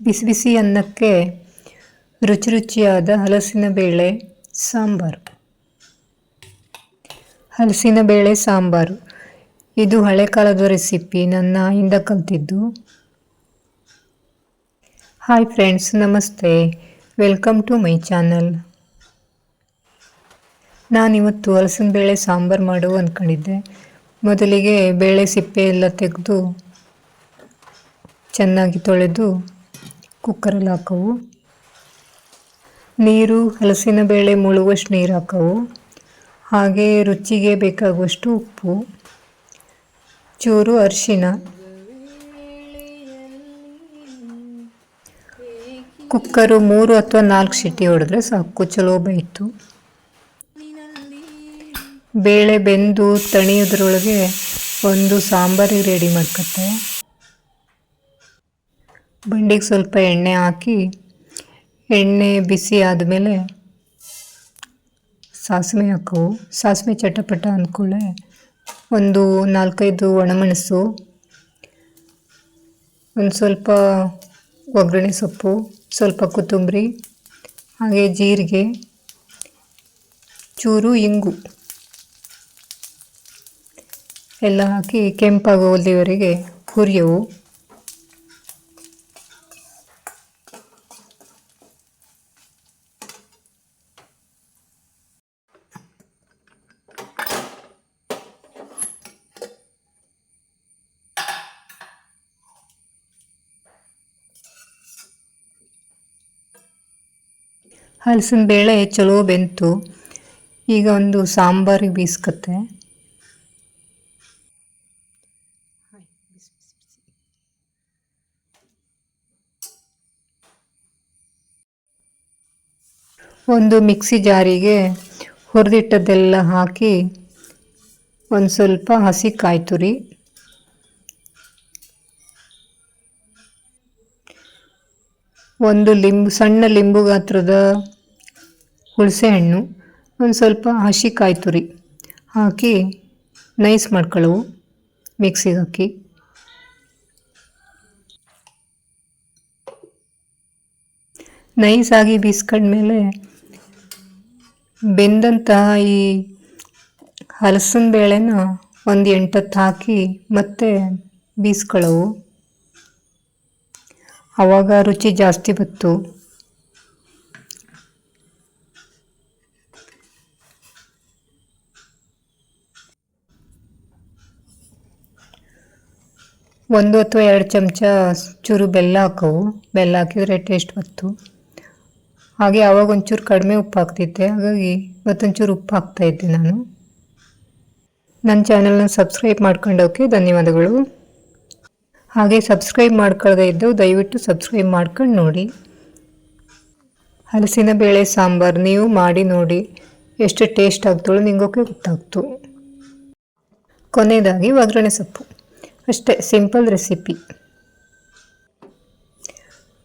ಬಿಸಿ ಬಿಸಿ ಅನ್ನಕ್ಕೆ ರುಚಿ ರುಚಿಯಾದ ಹಲಸಿನ ಬೇಳೆ ಸಾಂಬಾರು. ಹಲಸಿನ ಬೇಳೆ ಸಾಂಬಾರು ಇದು ಹಳೆ ಕಾಲದ ರೆಸಿಪಿ, ನನ್ನ ಆಯಿಂದ ಕಲ್ತಿದ್ದು. ಹಾಯ್ ಫ್ರೆಂಡ್ಸ್, ನಮಸ್ತೆ, ವೆಲ್ಕಮ್ ಟು ಮೈ ಚಾನಲ್. ನಾನಿವತ್ತು ಹಲಸಿನ ಬೇಳೆ ಸಾಂಬಾರು ಮಾಡುವ ಅಂದ್ಕೊಂಡಿದ್ದೆ. ಮೊದಲಿಗೆ ಬೇಳೆ ಸಿಪ್ಪೆ ಎಲ್ಲ ತೆಗೆದು ಚೆನ್ನಾಗಿ ತೊಳೆದು ಕುಕ್ಕರಲ್ಲಿ ಹಾಕವು. ನೀರು ಹಲಸಿನ ಬೇಳೆ ಮುಳುಗುವಷ್ಟು ನೀರು ಹಾಕವು. ಹಾಗೆ ರುಚಿಗೆ ಬೇಕಾಗುವಷ್ಟು ಉಪ್ಪು, ಚೂರು ಅರಿಶಿನ. ಕುಕ್ಕರು 3 ಅಥವಾ 4 ಸಿಟಿ ಹೊಡೆದ್ರೆ ಸಾಕು, ಚಲೋ ಬೇಯಿತು. ಬೇಳೆ ಬೆಂದು ತಣಿಯೋದ್ರೊಳಗೆ ಒಂದು ಸಾಂಬಾರಿಗೆ ರೆಡಿ ಮಾಡ್ಕೊತೆ. ಬಂಡಿಗೆ ಸ್ವಲ್ಪ ಎಣ್ಣೆ ಹಾಕಿ, ಎಣ್ಣೆ ಬಿಸಿ ಆದಮೇಲೆ ಸಾಸಿವೆ ಹಾಕವು. ಸಾಸಿವೆ ಚಟಪಟ ಅಂದ್ಕೊಳ್ಳೆ ಒಂದು 4-5 ಒಣಮೆಣಸು, ಒಂದು ಸ್ವಲ್ಪ ಒಗ್ಗರಣೆ ಸೊಪ್ಪು, ಸ್ವಲ್ಪ ಕೊತ್ತಂಬರಿ, ಹಾಗೆ ಜೀರಿಗೆ, ಚೂರು ಇಂಗು ಎಲ್ಲ ಹಾಕಿ ಕೆಂಪಾಗೋಲ್ಲಿವರೆಗೆ ಹುರಿಯವು. ಹಲಸಿನ ಬೇಳೆ ಚಲೋ ಬೆಂತು. ಈಗ ಒಂದು ಸಾಂಬಾರಿಗೆ ಬೀಸ್ಕತ್ತೆ. ಒಂದು ಮಿಕ್ಸಿ ಜಾರಿಗೆ ಹುರಿದಿಟ್ಟದ್ದೆಲ್ಲ ಹಾಕಿ ಒಂದು ಸ್ವಲ್ಪ ಹಸಿ ಕಾಯಿ ತುರಿ, ಒಂದು ಸಣ್ಣ ಲಿಂಬು ಗಾತ್ರದ ಹುಣಸೆ ಹಣ್ಣು, ಒಂದು ಸ್ವಲ್ಪ ಹಸಿ ಕಾಯಿ ತುರಿ ಹಾಕಿ ನೈಸ್ ಮಾಡ್ಕೊಳ್ಳವು. ಮಿಕ್ಸಿಗೆ ಹಾಕಿ ನೈಸಾಗಿ ಬೀಸ್ಕೊಂಡ್ಮೇಲೆ ಬೆಂದಂತಹ ಈ ಹಲಸಿನ ಬೇಳೆನ ಒಂದು 8 ಹಾಕಿ ಮತ್ತೆ ಬೀಸ್ಕೊಳ್ಳವು. ಆವಾಗ ರುಚಿ ಜಾಸ್ತಿ ಬತ್ತು. ಒಂದು ಅಥವಾ 2 ಚಮಚ ಚೂರು ಬೆಲ್ಲ ಹಾಕವು. ಬೆಲ್ಲ ಹಾಕಿದರೆ ಟೇಸ್ಟ್ ಬತ್ತು. ಹಾಗೆ ಆವಾಗ ಒಂಚೂರು ಕಡಿಮೆ ಉಪ್ಪು ಹಾಕ್ತಿದ್ದೆ, ಹಾಗಾಗಿ ಮತ್ತೊಂಚೂರು ಉಪ್ಪು ಹಾಕ್ತಾಯಿದ್ದೆ ನಾನು. ನನ್ನ ಚಾನಲ್ನ ಸಬ್ಸ್ಕ್ರೈಬ್ ಮಾಡ್ಕೊಂಡೋಕೆ ಧನ್ಯವಾದಗಳು. ಹಾಗೆ ಸಬ್ಸ್ಕ್ರೈಬ್ ಮಾಡ್ಕೊಳ್ಳದೇ ಇದ್ದು ದಯವಿಟ್ಟು ಸಬ್ಸ್ಕ್ರೈಬ್ ಮಾಡ್ಕೊಂಡು ನೋಡಿ. ಹಲಸಿನ ಬೇಳೆ ಸಾಂಬಾರು ನೀವು ಮಾಡಿ ನೋಡಿ, ಎಷ್ಟು ಟೇಸ್ಟ್ ಆಗ್ತಳೋ ನಿಂಗೋಕೆ ಗೊತ್ತಾಗ್ತು. ಕೊನೆಯದಾಗಿ ಒಗ್ಗರಣೆ ಸೊಪ್ಪು. ಅಷ್ಟೇ, ಸಿಂಪಲ್ ರೆಸಿಪಿ.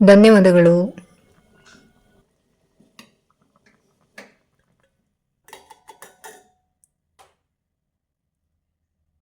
ಧನ್ಯವಾದಗಳು.